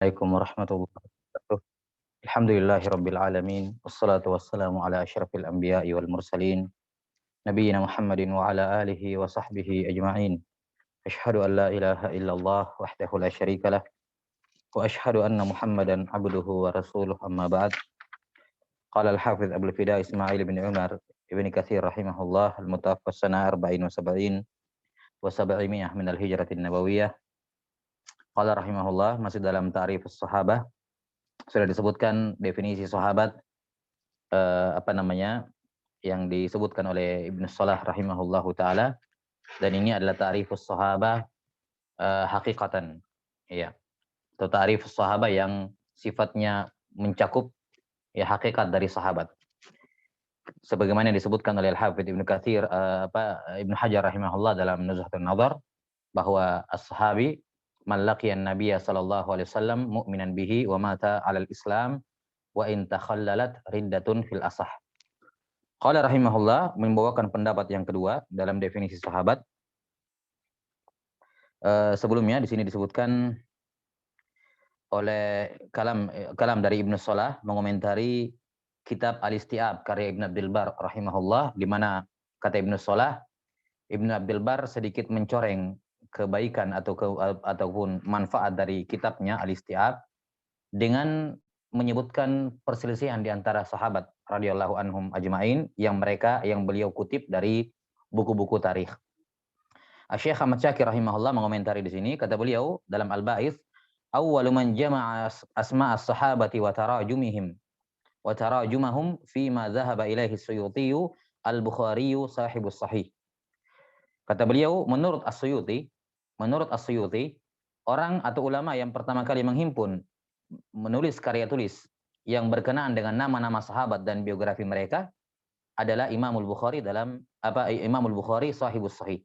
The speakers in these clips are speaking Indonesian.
Assalamualaikum warahmatullahi wabarakatuh. Alhamdulillahirabbil alamin wassalatu wassalamu ala asyrafil anbiya'i wal mursalin nabiyyina Muhammadin wa ala alihi wa sahbihi ajma'in. Asyhadu an la ilaha illallah wahdahu la syarikalah wa asyhadu anna Muhammadan abduhu wa rasuluh amma ba'd. Qala al-hafiz Abdul Fida Ismail bin Umar ibn Katsir rahimahullah al-mutawaffas sana 40 wa 70 wa 700 min al-hijratin nabawiyah. Qala rahimahullah, masih dalam ta'rifus sahabah, sudah disebutkan definisi sahabat yang disebutkan oleh Ibnu Salah rahimahullahu taala, dan ini adalah ta'rifus sahabah hakikatan, ya, atau ta'rifus sahabah yang sifatnya mencakup ya hakikat dari sahabat. Sebagaimana yang disebutkan oleh Al-Hafidz Ibnu Katsir Ibnu Hajar rahimahullah dalam Nuzhatun Nadhar, bahwa as-sahabi man laqiyan nabiyya sallallahu alaihi wasallam mu'minan bihi wa mata 'alal Islam wa in takhallalat riddatun fil asah. Qala rahimahullah membawakan pendapat yang kedua dalam definisi sahabat. Sebelumnya di sini disebutkan oleh kalam dari Ibnu Salah mengomentari kitab Al-Isti'ab karya Ibnu Abdul Bar rahimahullah, di mana kata Ibnu Salah, Ibnu Abdul Bar sedikit mencoreng kebaikan ataupun manfaat dari kitabnya Al-Isti'ab dengan menyebutkan perselisihan di antara sahabat radhiyallahu anhum ajmain yang beliau kutip dari buku-buku tarikh. Syekh Ahmad Syakir rahimahullah mengomentari di sini, kata beliau dalam Al-Ba'its, awwalu man jama'a asma' as-sahabati wa tarajumihim wa tarajumahum fi ma dhahaba ilaihi as-Suyuti al-Bukhari sahibus sahih. Kata beliau, menurut As-Suyuti, orang atau ulama yang pertama kali menulis karya tulis yang berkenaan dengan nama-nama sahabat dan biografi mereka adalah Imamul Bukhari Imamul Bukhari sahibus sahih.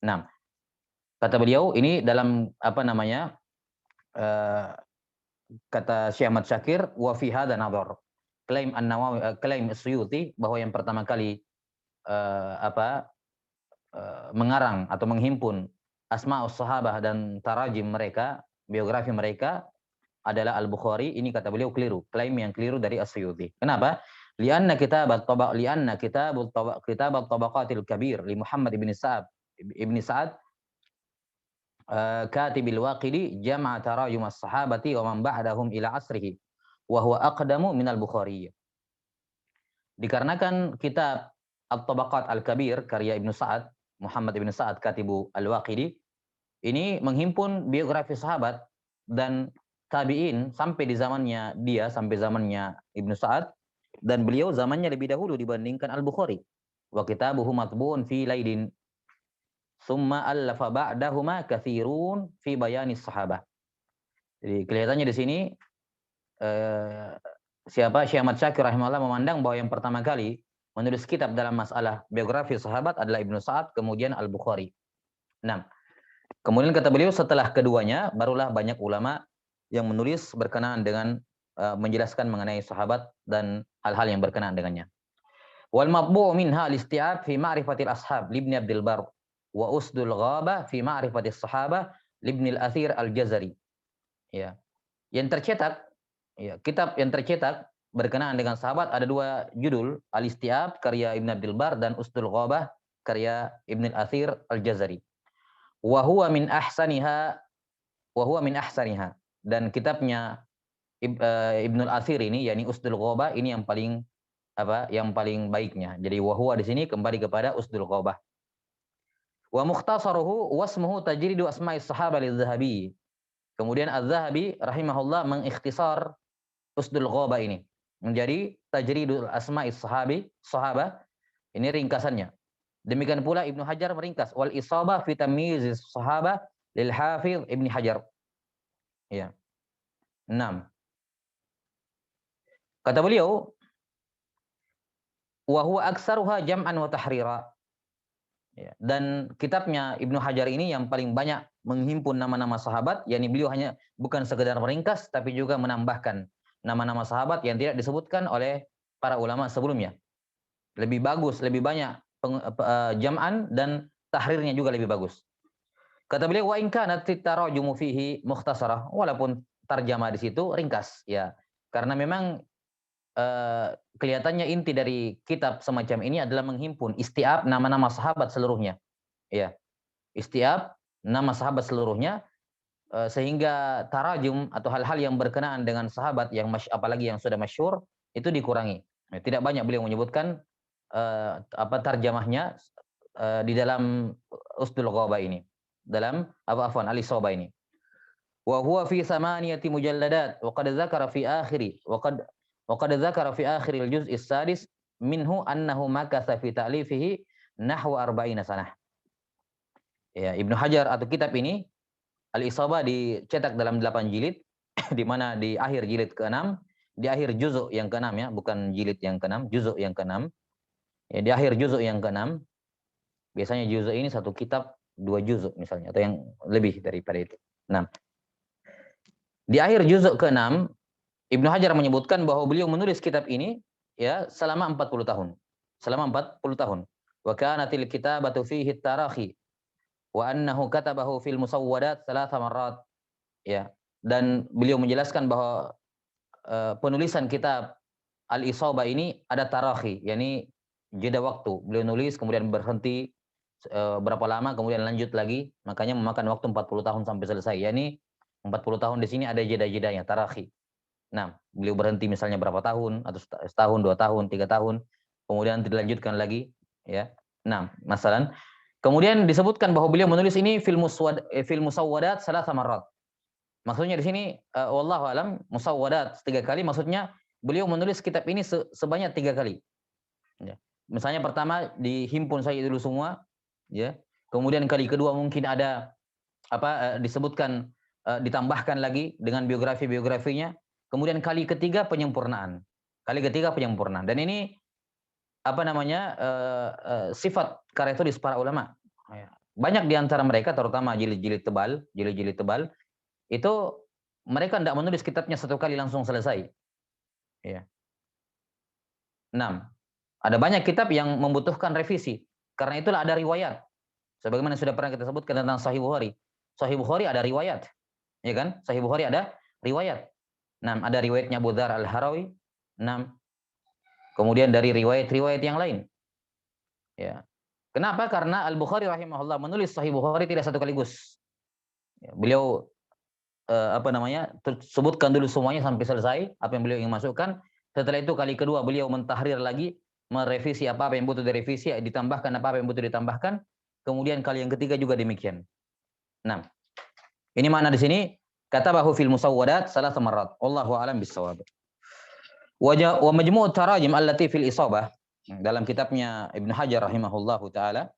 Nah, kata beliau ini dalam kata Syekh Ahmad Syakir, wa fi hadza nadhar. Klaim An-Nawawi, klaim As-Suyuti bahwa yang pertama kali mengarang atau menghimpun asma'us sahabah dan tarajim mereka, biografi mereka adalah Al-Bukhari, ini kata beliau keliru, klaim yang keliru dari As-Suyuti. Kenapa? Lianna kitab at-Tabaqatil Kabir li Muhammad ibn Sa'ad katibil Waqidi jama'a tarajum as-sahabati wa man ba'dahum ila asrihi wa huwa aqdamu minal Bukhari. Dikarenakan kitab At-Tabaqat Al-Kabir karya Ibnu Sa'ad, Muhammad ibn Sa'ad katibu Al-Waqidi, ini menghimpun biografi sahabat dan tabi'in sampai zamannya Ibnu Sa'ad, dan beliau zamannya lebih dahulu dibandingkan Al-Bukhari. Wa kitabuhu matbu'un fi laidin summa allafa ba'dahuma katsirun fi bayanis sahabah. Jadi kelihatannya di sini Syekh Ahmad Syakir rahimahullah memandang bahwa yang pertama kali menulis kitab dalam masalah biografi sahabat adalah Ibnu Sa'ad, kemudian Al-Bukhari. Nah, kemudian kata beliau setelah keduanya barulah banyak ulama yang menulis berkenaan dengan menjelaskan mengenai sahabat dan hal-hal yang berkenaan dengannya. Wal matbu' minha al-isti'ab fi ma'rifatil ashab li Ibnu Abdul Bar wa usdul ghaba fi ma'rifatis sahabah li Ibnu al-Athir al-Jazari. Ya. Yang tercetak, ya, kitab yang tercetak berkenaan dengan sahabat ada dua judul, Al-Isti'ab karya Ibnu Abdul Bar dan Usdul Ghabah karya Ibnu al-Athir al-Jazari. Wa huwa min ahsaniha, dan kitabnya Ibnu al-Athir ini, yakni Usdul Ghabah, ini yang paling baiknya. Jadi wa huwa di sini kembali kepada Usdul Ghabah. Wa mukhtasaruhu wasmuhu tajridu asma'is sahabah lidz-Dzahabi. Kemudian Az-Zahabi rahimahullah mengikhtisar Usdul Ghabah ini menjadi Tajridul Asma'is Sahabah. Ini ringkasannya. Demikian pula Ibnu Hajar meringkas wal Isabah fi Tamyizis Sahabah lil Hafidz Ibnu Hajar. Ya. 6. Kata beliau, wa huwa aktsaruha jam'an wa tahrira. Ya, dan kitabnya Ibnu Hajar ini yang paling banyak menghimpun nama-nama sahabat, yakni beliau hanya bukan sekedar meringkas tapi juga menambahkan nama-nama sahabat yang tidak disebutkan oleh para ulama sebelumnya. Lebih bagus, lebih banyak jam'an, dan tahrirnya juga lebih bagus. Kata beliau, wa in kanat tarajumu fihi mukhtasarah, walaupun tarjamah di situ ringkas ya. Karena memang kelihatannya inti dari kitab semacam ini adalah menghimpun istiab nama-nama sahabat seluruhnya. Ya. Istiab nama sahabat seluruhnya sehingga tarajum atau hal-hal yang berkenaan dengan sahabat yang apalagi yang sudah masyhur itu dikurangi. Tidak banyak beliau menyebutkan tarjamahnya di dalam Usdul Ghaba ini. Dalam Al-Isaba ini. Wa huwa fi thamaniyati mujalladat wa qad dzakara fi akhiri wa qad dzakara fi akhiril juz'i sadis minhu annahu makatha fi ta'lifihi nahwa 40 sanah. Ya, Ibnu Hajar atau kitab ini Al-Isaba dicetak dalam 8 jilid di mana di akhir jilid ke-6, di akhir juzuk yang ke-6 ya, bukan jilid yang ke-6, juzuk yang ke-6. Ya, di akhir juzuk yang ke-6 biasanya juzuk ini satu kitab 2 juzuk misalnya atau yang lebih daripada itu. Nah, di akhir juzuk ke-6 Ibnu Hajar menyebutkan bahwa beliau menulis kitab ini ya selama 40 tahun. Selama 40 tahun. Wa kanatil kitabatu fihi tarakhi wa annahu katabahu fil musawwadat 3 marrat. Ya. Dan beliau menjelaskan bahwa penulisan kitab Al-Isaba ini ada tarakhi, yakni jeda waktu. Beliau nulis kemudian berhenti berapa lama kemudian lanjut lagi, makanya memakan waktu 40 tahun sampai selesai. Yakni 40 tahun di sini ada jeda-jedanya, tarakhi. Nah, beliau berhenti misalnya berapa tahun atau setahun, 2 tahun, 3 tahun, kemudian dilanjutkan lagi, ya. Nah, masalan kemudian disebutkan bahwa beliau menulis ini fil musawwadat 3 marrat. Maksudnya di sini wallahu alam musawwadat 3 kali, maksudnya beliau menulis kitab ini sebanyak 3 kali. Ya. Misalnya pertama dihimpun saja dulu semua, ya. Kemudian kali kedua mungkin ada disebutkan ditambahkan lagi dengan biografi-biografinya. Kemudian kali ketiga penyempurnaan. Kali ketiga penyempurnaan. Dan ini sifat karakteris para ulama. Banyak di antara mereka terutama jilid-jilid tebal, itu mereka tidak menulis kitabnya satu kali langsung selesai. Ya. 6. Ada banyak kitab yang membutuhkan revisi. Karena itulah ada riwayat. Sebagaimana sudah pernah kita sebutkan tentang Sahih Bukhari. Sahih Bukhari ada riwayat. Ya kan? Sahih Bukhari ada riwayat. 6. Ada riwayatnya Abu Dzar Al-Harawi. 6. Kemudian dari riwayat-riwayat yang lain. Ya. Kenapa? Karena Al-Bukhari rahimahullah menulis Sahih Bukhari tidak satu kaligus. Ya, beliau sebutkan dulu semuanya sampai selesai apa yang beliau ingin masukkan. Setelah itu kali kedua beliau mentahrir lagi, merevisi apa yang butuh direvisi, ditambahkan apa yang butuh ditambahkan. Kemudian kali yang ketiga juga demikian. Nah, ini makna di sini katabahu fil musawwadat 3 marrat. Wallahu a'lam bissawab. Wa majmu' tarajim allati fil isabah, dalam kitabnya Ibnu Hajar rahimahullahu taala,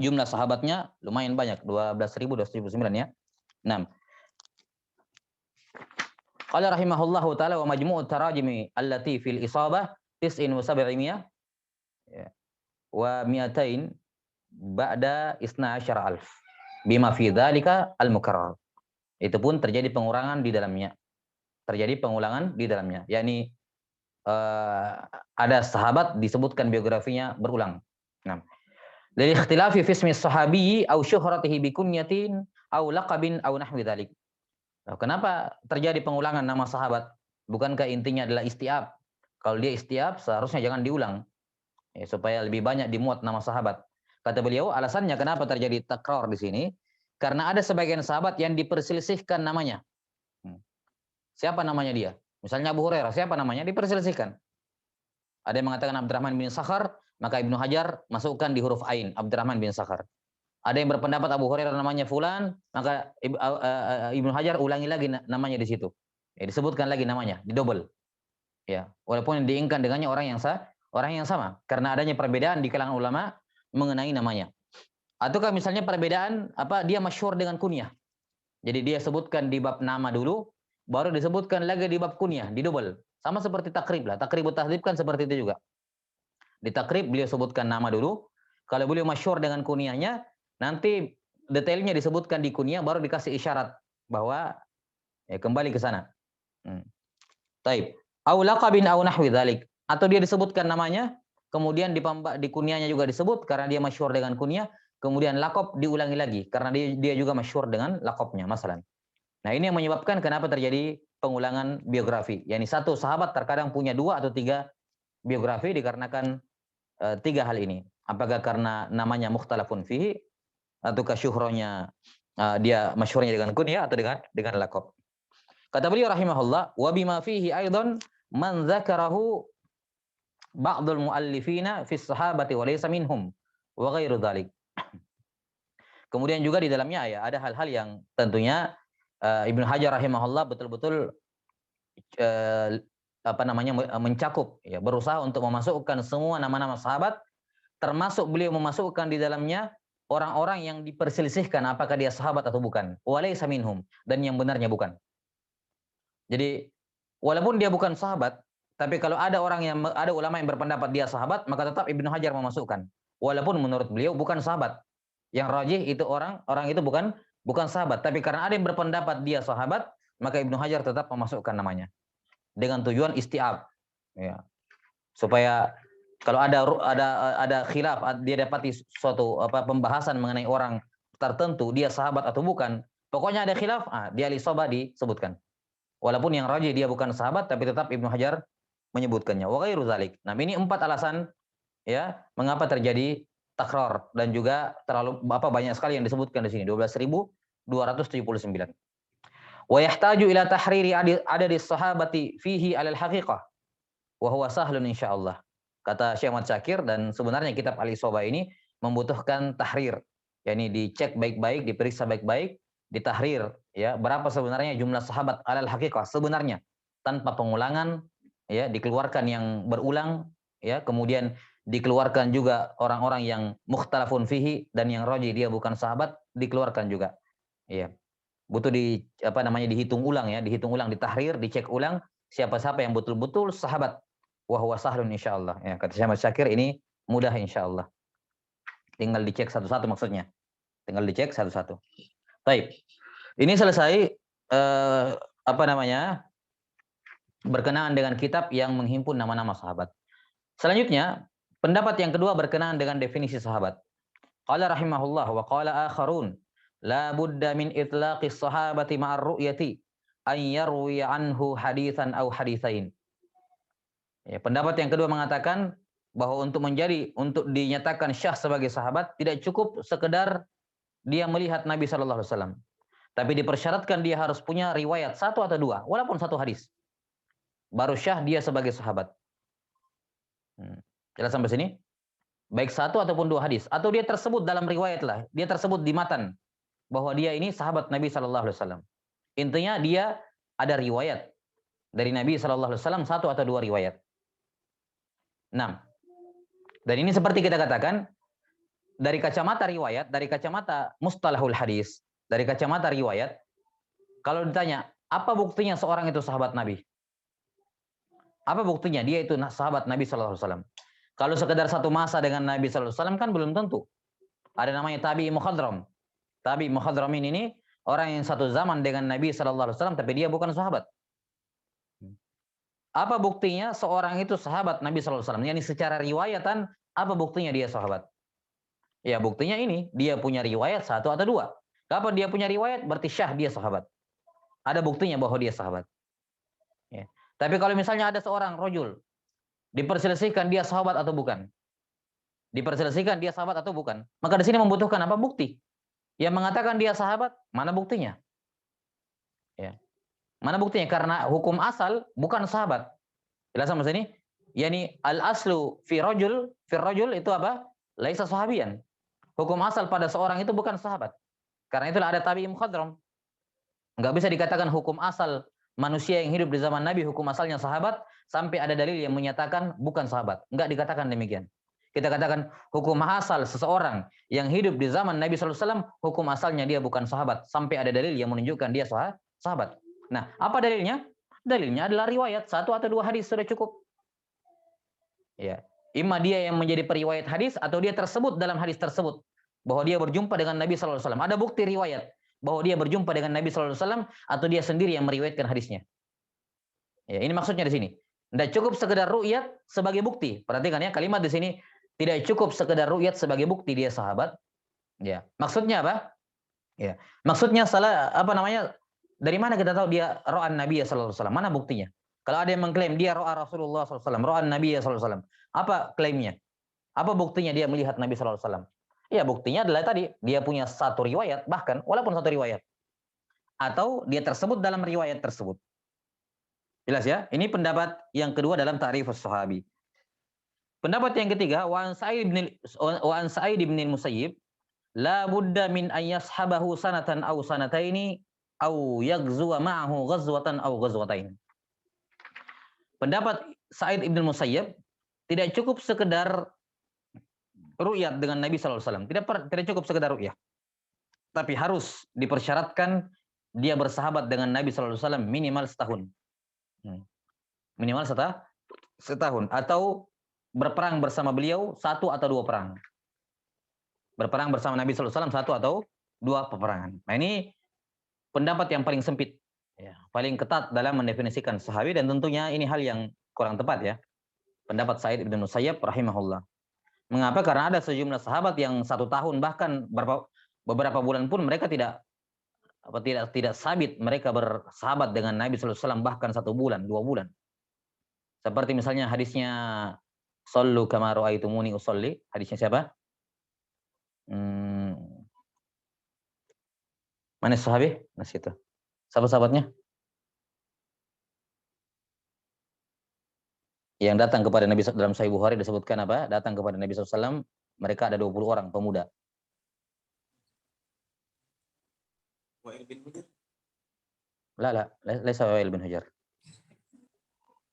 jumlah sahabatnya lumayan banyak, 12.209 ya. 6. Qala rahimahullahu taala wa majmu' tarajimi allati fil isabah 9700 wa 200 ba'da 12.000 bima fi dzalika al-mukarrar. Itu pun terjadi pengurangan di dalamnya. Yakni ada sahabat disebutkan biografinya berulang. Nah, dari ikhtilafi fi ismi sahabi au syuhratihi bi kunyatin au laqabin au nahwi dzalik. Kenapa terjadi pengulangan nama sahabat? Bukankah intinya adalah istiab? Kalau dia istiab seharusnya jangan diulang. Ya, supaya lebih banyak dimuat nama sahabat. Kata beliau, alasannya kenapa terjadi takrar di sini? Karena ada sebagian sahabat yang diperselisihkan namanya. Siapa namanya dia? Misalnya Abu Hurairah, siapa namanya? Diperselisihkan. Ada yang mengatakan Abdurrahman bin Sakhar, maka Ibnu Hajar masukkan di huruf ain, Abdurrahman bin Sakhar. Ada yang berpendapat Abu Hurairah namanya fulan, maka Ibnu Hajar ulangi lagi namanya di situ. Ya, disebutkan lagi namanya, didouble. Ya, walaupun diinginkan dengannya orang yang sama, karena adanya perbedaan di kalangan ulama mengenai namanya. Ataukah misalnya perbedaan dia masyhur dengan kunyah. Jadi dia sebutkan di bab nama dulu, baru disebutkan lagi di bab kunyah, didouble. Sama seperti takrib lah. Takribut tahdhib kan seperti itu juga. Di takrib beliau sebutkan nama dulu. Kalau beliau masyhur dengan kunyahnya, nanti detailnya disebutkan di kunyah, baru dikasih isyarat bahwa kembali ke sana. Taib. Au laqabin au nahwi dzalik. Atau dia disebutkan namanya, kemudian di kunyahnya juga disebut karena dia masyhur dengan kunyah, kemudian laqab diulangi lagi karena dia juga masyhur dengan laqabnya, masalan. Nah, ini yang menyebabkan kenapa terjadi pengulangan biografi. Yani satu sahabat terkadang punya 2 atau 3 biografi dikarenakan 3 hal ini. Apakah karena namanya mukhtalafun fihi, ataukah syuhranya dia masyhurnya dengan kunyah atau dengan laqab. Kata beliau rahimahullah, wa bima fihi aidan man dzakarahu ba'dul muallifina fi sahabati wa laysa minhum wa ghairu dzalik. Kemudian juga di dalamnya ya ada hal-hal yang tentunya Ibnu Hajar rahimahullah betul-betul mencakup ya, berusaha untuk memasukkan semua nama-nama sahabat, termasuk beliau memasukkan di dalamnya orang-orang yang diperselisihkan apakah dia sahabat atau bukan. Walaysa minhum, dan yang benarnya bukan. Jadi walaupun dia bukan sahabat, tapi kalau ada ulama yang berpendapat dia sahabat, maka tetap Ibnu Hajar memasukkan. Walaupun menurut beliau bukan sahabat. Yang rajih itu orang itu bukan sahabat, tapi karena ada yang berpendapat dia sahabat, maka Ibnu Hajar tetap memasukkan namanya. Dengan tujuan istiab. Ya. Supaya kalau ada khilaf, dia dapati suatu pembahasan mengenai orang tertentu, dia sahabat atau bukan, pokoknya ada khilaf, dia al-isabah disebutkan. Walaupun yang rajih dia bukan sahabat, tapi tetap Ibnu Hajar menyebutkannya. Wa ghairu dzalik. Nah, ini 4 alasan ya mengapa terjadi takror dan juga terlalu banyak sekali yang disebutkan di sini, 12.279. Wa yahtaju ila tahriri adadis sahabati fihi alal haqiqah wa huwa sahlun insyaallah. Kata Syekh Ahmad Syakir, dan sebenarnya kitab Al-Isabah ini membutuhkan tahrir. yakni dicek baik-baik, diperiksa baik-baik, ditahrir ya, berapa sebenarnya jumlah sahabat alal haqiqah sebenarnya, tanpa pengulangan ya, dikeluarkan yang berulang ya, kemudian dikeluarkan juga orang-orang yang mukhtalafun fihi dan yang rajih dia bukan sahabat dikeluarkan juga. Ya. Butuh dihitung ulang ya, ditahrir, dicek ulang siapa-siapa yang betul-betul sahabat. Wa huwa sahlun insyaallah. Ya, kata Syekh Ahmad Syakir ini mudah insyaallah. Tinggal dicek satu-satu maksudnya. Tinggal dicek satu-satu. Baik. Ini selesai berkenaan dengan kitab yang menghimpun nama-nama sahabat. Selanjutnya, pendapat yang kedua berkenaan dengan definisi sahabat. Qala rahimahullah wa qala akharun la budda min itlaqis sahabati ma'ar ru'yati an yarwi anhu haditsan aw haditsain. Ya, pendapat yang kedua mengatakan bahwa untuk dinyatakan syah sebagai sahabat tidak cukup sekedar dia melihat Nabi sallallahu alaihi wasallam. Tapi dipersyaratkan dia harus punya riwayat 1 atau 2, walaupun 1 hadis. Baru syah dia sebagai sahabat. Jelas sampai sini? Baik 1 ataupun 2 hadis, atau dia tersebut dalam riwayat lah, dia tersebut di matan bahwa dia ini sahabat Nabi sallallahu alaihi wasallam. Intinya dia ada riwayat dari Nabi sallallahu alaihi wasallam 1 atau 2 riwayat. 6. Dan ini seperti kita katakan dari kacamata riwayat, dari kacamata mustalahul hadis, dari kacamata riwayat, kalau ditanya, apa buktinya seorang itu sahabat Nabi? Apa buktinya dia itu sahabat Nabi sallallahu alaihi wasallam? Kalau sekedar satu masa dengan Nabi sallallahu alaihi wasallam kan belum tentu. Ada namanya tabi'i mukhadram. Tabi'i mukhadram ini orang yang satu zaman dengan Nabi sallallahu alaihi wasallam tapi dia bukan sahabat. Apa buktinya seorang itu sahabat Nabi sallallahu alaihi wasallam? Yani secara riwayatan apa buktinya dia sahabat? Ya buktinya ini, dia punya riwayat 1 atau 2. Kapan dia punya riwayat berarti syah dia sahabat. Ada buktinya bahwa dia sahabat. Ya. Tapi kalau misalnya ada seorang rajul diperselisihkan dia sahabat atau bukan. Diperselisihkan dia sahabat atau bukan. Maka di sini membutuhkan apa? Bukti. Yang mengatakan dia sahabat, mana buktinya? Ya. Mana buktinya? Karena hukum asal bukan sahabat. Jelas sama sini? Yani al-aslu fi rajul itu apa? Laisa sahabian. Hukum asal pada seorang itu bukan sahabat. Karena itulah ada tabi'i mukhadram. Enggak bisa dikatakan hukum asal manusia yang hidup di zaman Nabi hukum asalnya sahabat sampai ada dalil yang menyatakan bukan sahabat. Enggak dikatakan demikian. Kita katakan hukum asal seseorang yang hidup di zaman Nabi sallallahu alaihi wasallam hukum asalnya dia bukan sahabat sampai ada dalil yang menunjukkan dia sahabat. Nah, apa dalilnya? Dalilnya adalah riwayat 1 atau 2 hadis sudah cukup. Ya, imma dia yang menjadi periwayat hadis atau dia tersebut dalam hadis tersebut bahwa dia berjumpa dengan Nabi sallallahu alaihi wasallam. Ada bukti riwayat bahwa dia berjumpa dengan Nabi sallallahu alaihi wasallam atau dia sendiri yang meriwayatkan hadisnya. Ya, ini maksudnya di sini. Tidak cukup sekedar ru'yat sebagai bukti. Perhatikan ya, kalimat di sini tidak cukup sekedar ru'yat sebagai bukti dia sahabat. Ya, maksudnya apa? Ya, maksudnya Dari mana kita tahu dia ra'an Nabi sallallahu alaihi wasallam? Mana buktinya? Kalau ada yang mengklaim dia ra'a Rasulullah sallallahu alaihi wasallam, ra'an Nabi sallallahu alaihi wasallam. Apa klaimnya? Apa buktinya dia melihat Nabi sallallahu alaihi wasallam? Ya buktinya adalah tadi dia punya satu riwayat, bahkan walaupun satu riwayat atau dia tersebut dalam riwayat tersebut. Jelas ya? Ini pendapat yang kedua dalam ta'rifus sahabi. Pendapat yang ketiga, wa an Sa'id bin Musayyib la budda min an yashabahu sanatan aw sanataini aw yaghzuwa ma'ahu ghazwatan aw ghazwatain. Pendapat Sa'id bin Musayyib tidak cukup sekedar ru'yat dengan Nabi sallallahu alaihi wasallam. Tidak cukup sekedar ru'yah. Tapi harus dipersyaratkan dia bersahabat dengan Nabi sallallahu alaihi wasallam minimal setahun. Minimal setahun atau berperang bersama beliau satu atau dua perang. Berperang bersama Nabi sallallahu alaihi wasallam satu atau dua peperangan. Nah, ini pendapat yang paling sempit, ya, paling ketat dalam mendefinisikan sahabi, dan tentunya ini hal yang kurang tepat ya. Pendapat Sa'id bin Musayyib rahimahullah. Mengapa? Karena ada sejumlah sahabat yang satu tahun bahkan beberapa bulan pun mereka tidak sabit mereka bersahabat dengan Nabi sallallahu alaihi wasallam, bahkan 1 bulan, 2 bulan. Seperti misalnya hadisnya Shallu kama ra'aitumuni usolli. Hadisnya siapa? Mana sahabat? Nah, situ. Siapa sahabatnya? Yang datang kepada Nabi dalam Sahih Bukhari disebutkan apa? Datang kepada Nabi SAW, mereka ada 20 orang pemuda. Wa'il bin Hujr? La, laisa Wa'il bin Hujr.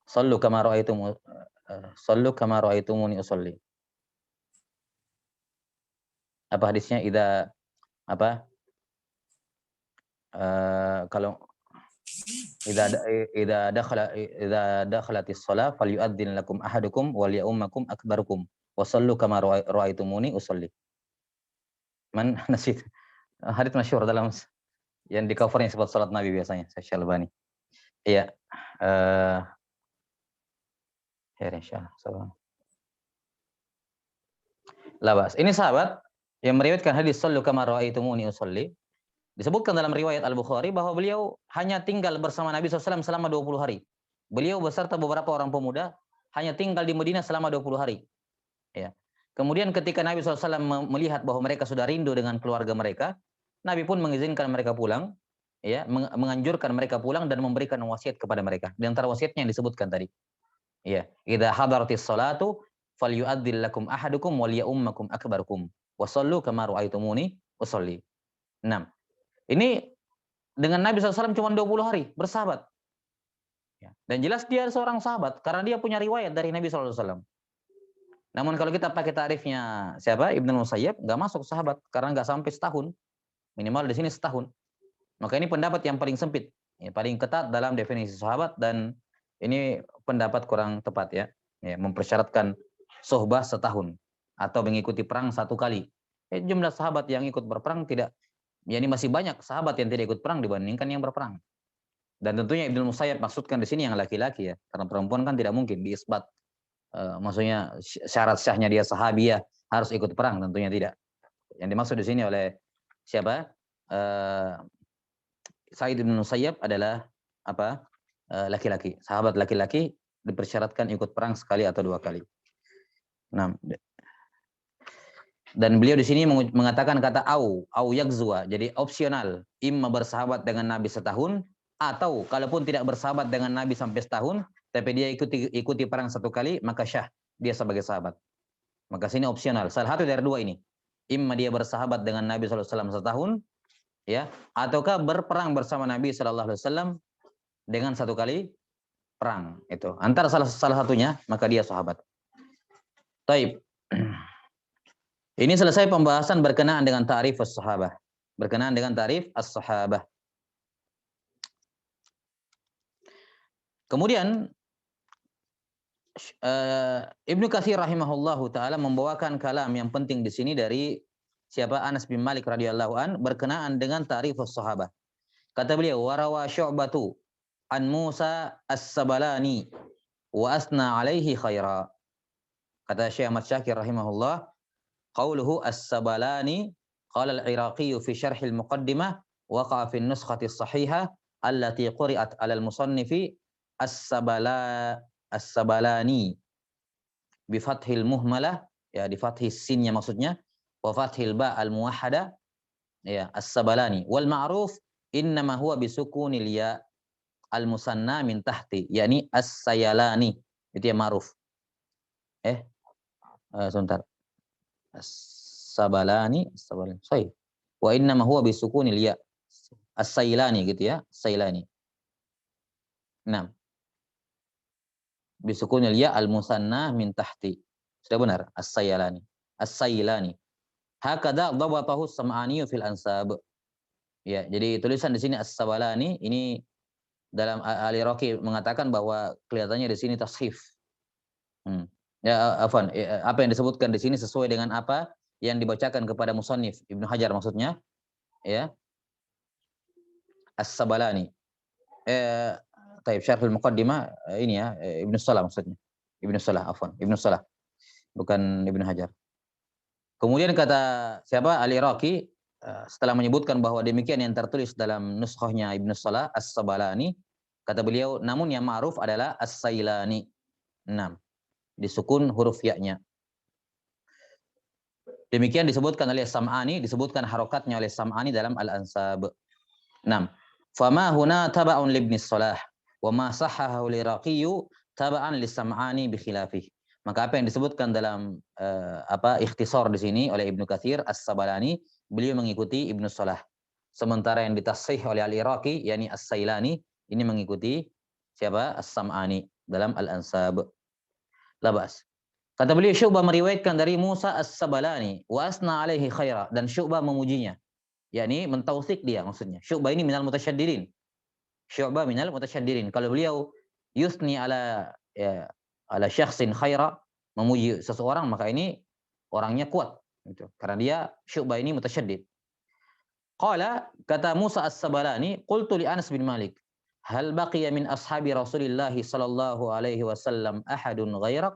Shallu kama ra'aitumuni usolli. Apa hadisnya? Kalau idza dakhalatis shalah falyu'adzin lakum ahadukum wal ya'ummakum akbarukum wa shallu kama ra'aitumuni usolli. Man nasid. Hadits masyhur dalam yang di covernya sebut salat Nabi biasanya, Syekh Albani. Iya. Ya insyaallah. Labas. Ini sahabat yang meriwayatkan hadis Shallu kama ra'aitumuni usolli. Disebutkan dalam riwayat Al-Bukhari bahwa beliau hanya tinggal bersama Nabi SAW selama 20 hari. Beliau beserta beberapa orang pemuda hanya tinggal di Madinah selama 20 hari. Ya. Kemudian ketika Nabi SAW melihat bahwa mereka sudah rindu dengan keluarga mereka, Nabi pun mengizinkan mereka pulang, ya, menganjurkan mereka pulang dan memberikan wasiat kepada mereka. Di antara wasiatnya yang disebutkan tadi. Ya, idza hadaratis salatu falyu'adzil lakum ahadukum wal ya'ummakum akbarukum wa shallu kama ra'aitumuni usolli. 6. Ini dengan Nabi SAW cuma 20 hari bersahabat. Ya. Dan jelas dia seorang sahabat karena dia punya riwayat dari Nabi SAW. Namun kalau kita pakai tarifnya siapa? Ibnu Musayyib, nggak masuk sahabat karena nggak sampai setahun. Minimal di sini setahun. Maka ini pendapat yang paling sempit, ya, paling ketat dalam definisi sahabat, dan ini pendapat kurang tepat ya. Ya, mempersyaratkan sohbah setahun atau mengikuti perang 1 kali. Jumlah sahabat yang ikut berperang tidak. Ya, ini masih banyak sahabat yang tidak ikut perang dibandingkan yang berperang. Dan tentunya Ibnu Musayyib maksudkan di sini yang laki-laki ya, karena perempuan kan tidak mungkin diisbat. Maksudnya syarat syahnya dia sahabiah harus ikut perang, tentunya tidak. Yang dimaksud di sini oleh siapa? Sa'id bin Musayyib adalah apa? Laki-laki. Sahabat laki-laki dipersyaratkan ikut perang sekali atau 2 kali. Nah, dan beliau di sini mengatakan kata au yakzua, jadi opsional, imma bersahabat dengan Nabi setahun, atau kalaupun tidak bersahabat dengan Nabi sampai setahun, tapi dia ikuti perang 1 kali, maka syah dia sebagai sahabat. Maka sini opsional, salah satu dari 2 ini. Imma dia bersahabat dengan Nabi SAW setahun, ya, ataukah berperang bersama Nabi SAW dengan 1 kali perang. Itu antara salah satunya, maka dia sahabat. Taib. Ini selesai pembahasan berkenaan dengan ta'rif as-sahabah. Berkenaan dengan ta'rif as-sahabah. Kemudian Ibnu Katsir rahimahullahu taala membawakan kalam yang penting di sini dari siapa? Anas bin Malik radhiyallahu an berkenaan dengan ta'rif as-sahabah. Kata beliau, warawa Syu'batu an Musa as-Sabalani wa asna alaihi khaira. Kata Syekh Ahmad Syakir rahimahullah, qauluhu as-Sabalani qala al-Iraqi fi syarh al-muqaddimah waqa fi an-nuskhati as-sahihah allati quri'at 'alal musannifi as-Sabalani bi fathil muhmalah, ya di fathis sinnya maksudnya, wa fathil ba al muwahhada, ya as-Sabalani. Wal ma'ruf innama huwa bi sukunil ya al musanna min tahti, yakni as-Sayalani. Itu yang ma'ruf. Sebentar. As-Sabalani, sahih. Wa innama huwa bi sukunil ya. As-Sailani gitu ya, Sailani. Nah, bi sukunil ya al musanna min tahti. Sudah benar, As-Sailani. As-Sailani. Hakadha dhabatahu Sam'ani fil ansab. Ya, jadi tulisan di sini As-Sabalani ini dalam Al-Iraqi mengatakan bahwa kelihatannya di sini tashif. Ya, afwan, apa yang disebutkan di sini sesuai dengan apa yang dibacakan kepada musannif Ibnu Hajar maksudnya, ya. As-Sabalani. Taib syarhul muqaddimah ini ya, Ibnu Salah maksudnya. Ibnu Salah, afwan, Ibnu Salah. Bukan Ibnu Hajar. Kemudian kata siapa? Al-Iraqi setelah menyebutkan bahwa demikian yang tertulis dalam nuskhahnya Ibnu Salah As-Sabalani, kata beliau, namun yang ma'ruf adalah As-Sailani. 6. Disukun huruf ya-nya. Demikian disebutkan oleh Sam'ani, disebutkan harokatnya oleh Sam'ani dalam Al-Ansab. 6. Fama huna taba'un libni Salah wa ma sahhahu al-Iraqi taba'an lis-Sam'ani bi khilafih. Maka apa yang disebutkan dalam ikhtisar di sini oleh Ibnu Katsir As-Sabalani, beliau mengikuti Ibnu Salah. Sementara yang ditashih oleh Al-Iraqi yakni As-Sailani ini mengikuti siapa? As-Sam'ani dalam Al-Ansab. Labas. Kata beliau, Syu'bah meriwayatkan dari Musa As-Sabalani wa asna alaihi khaira, dan Syu'bah memujinya, yakni mentausik dia maksudnya. Syu'bah ini minal mutasyaddirin. Syu'bah minal mutasyaddirin. Kalau beliau yusni ala ala syakhsin khaira, memuji seseorang, maka ini orangnya kuat gitu. Karena dia Syu'bah ini mutasyaddid. Qala, kata Musa As-Sabalani, qultu li Anas bin Malik, hal baqiya min ashabi Rasulillah sallallahu alaihi wasallam ahadun ghairuk?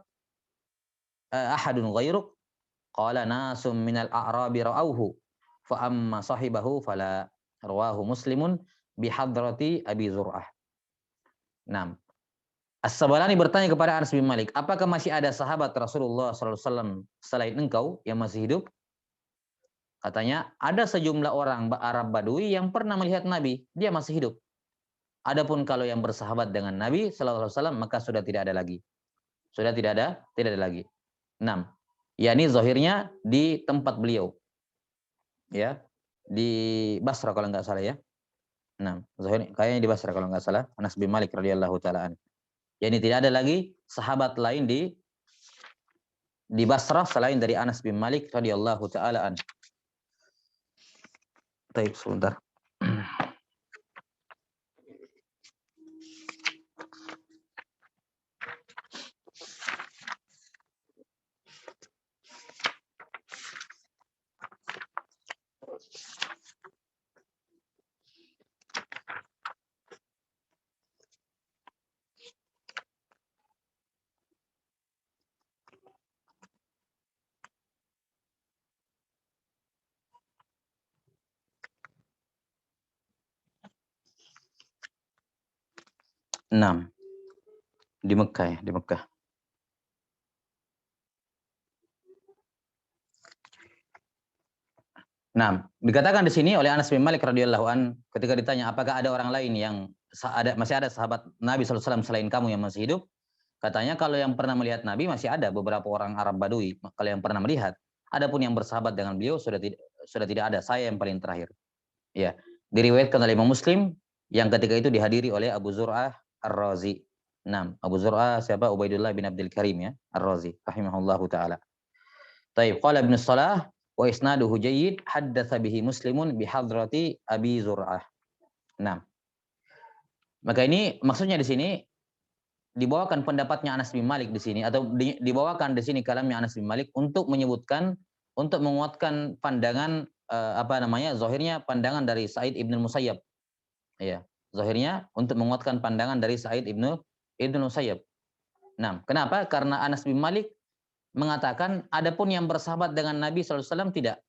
Qala nasum minal a'rabi ra'auhu fa amma sahibahu fala. Rawahu Muslimun bihadrati Abi Zur'ah. 6. As-Sabalani bertanya kepada Anas bin Malik, apakah masih ada sahabat Rasulullah SAW selain engkau yang masih hidup? Katanya, ada sejumlah orang Arab Badui yang pernah melihat Nabi, dia masih hidup. Adapun kalau yang bersahabat dengan Nabi SAW, maka sudah tidak ada lagi. Sudah tidak ada lagi. 6. yakni zahirnya di tempat beliau, ya, di Basra kalau nggak salah ya. Zahirnya kayaknya di Basra kalau nggak salah, Anas bin Malik radhiyallahu taala an. yakni tidak ada lagi sahabat lain di Basra selain dari Anas bin Malik radhiyallahu taala an. Baik, sebentar. Di Mekah ya, di Mekah. Dikatakan di sini oleh Anas bin Malik radhiyallahu an ketika ditanya apakah ada orang lain yang masih ada sahabat Nabi SAW selain kamu yang masih hidup? Katanya kalau yang pernah melihat Nabi masih ada beberapa orang Arab Badui, kalau yang pernah melihat. Adapun yang bersahabat dengan beliau sudah tidak ada, saya yang paling terakhir. Ya, diriwayatkan oleh Imam Muslim yang ketika itu dihadiri oleh Abu Zur'ah Ar-Razi. Abu Zur'ah siapa? Ubaidullah bin Abdul Karim ya, Ar-Razi rahimahullahu taala. Taib, qala Ibnu Salah wa isnaduhu jayyid, haddatsa bihi Muslimun bi hadrati Abi Zur'ah. Maka ini maksudnya di sini dibawakan pendapatnya Anas bin Malik di sini, atau dibawakan di sini kalamnya Anas bin Malik untuk menyebutkan, untuk menguatkan pandangan zahirnya pandangan dari Sa'id ibn Musayyab. Ya, zahirnya untuk menguatkan pandangan dari Sa'id ibn Musayyab. Kenapa? Karena Anas bin Malik mengatakan adapun yang bersahabat dengan Nabi SAW tidak.